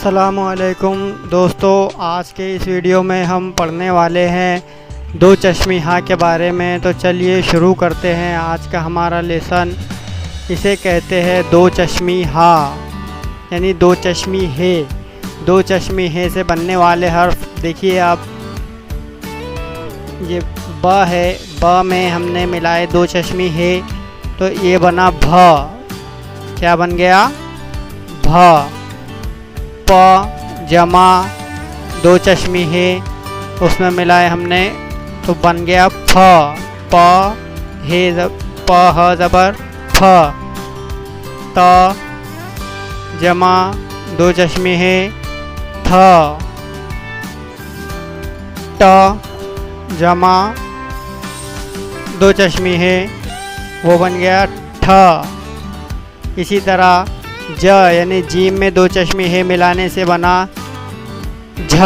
अस्सलामुअलैकुम दोस्तों, आज के इस वीडियो में हम पढ़ने वाले हैं दो चश्मी हाँ के बारे में। तो चलिए शुरू करते हैं आज का हमारा लेसन। इसे कहते हैं दो चश्मी हाँ, यानी दो चश्मी है। दो चश्मी है से बनने वाले हर्फ देखिए आप, ये ब है, ब में हमने मिलाए दो चश्मी है तो ये बना भ। क्या बन गया? भ। प जमा दो चश्मी है, उसमें मिलाए हमने तो बन गया फ। प है, प ह ज़बर फ। त जमा दो चश्मी है थ। ट जमा दो चश्मी है, वो बन गया ठ। इसी तरह ज यानी जीम में दो चश्मी है मिलाने से बना झ।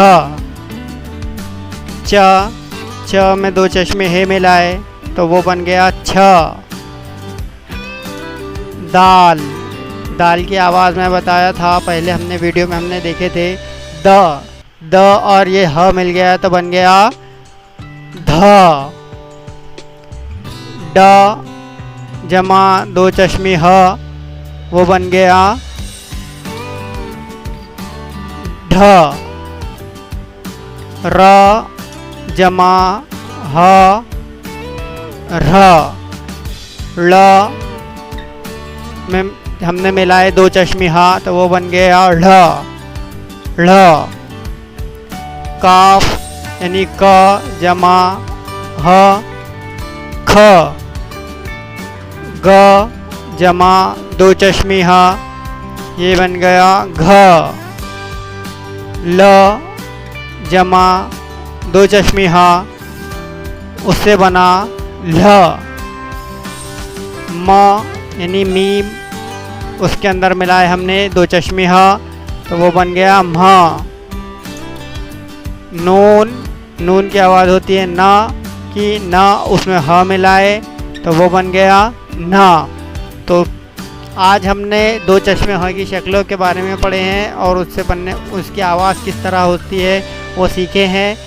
च में दो चश्मे है मिलाए तो वो बन गया छ। दाल की आवाज़ में बताया था पहले, हमने वीडियो में हमने देखे थे। द और ये ह मिल गया तो बन गया ध। ड जमा दो चश्मी ह, वो बन गया ढ। र जमा ह र। ल में हमने मिलाए दो चश्मी हा तो वो बन गया ढ। ढ। काफ यानी क जमा ह ख। ग जमा दो चश्मी हा, ये बन गया घ। ल जमा दो चश्मी हा, उससे बना ल। म यानी मीम, उसके अंदर मिलाए हमने दो चश्मी हा तो वो बन गया म। नून की आवाज़ होती है ना कि ना, उसमें ह मिलाए तो वो बन गया ना। तो आज हमने दो चश्मे ह की शक्लों के बारे में पढ़े हैं और उससे बनने उसकी आवाज़ किस तरह होती है वो सीखे हैं।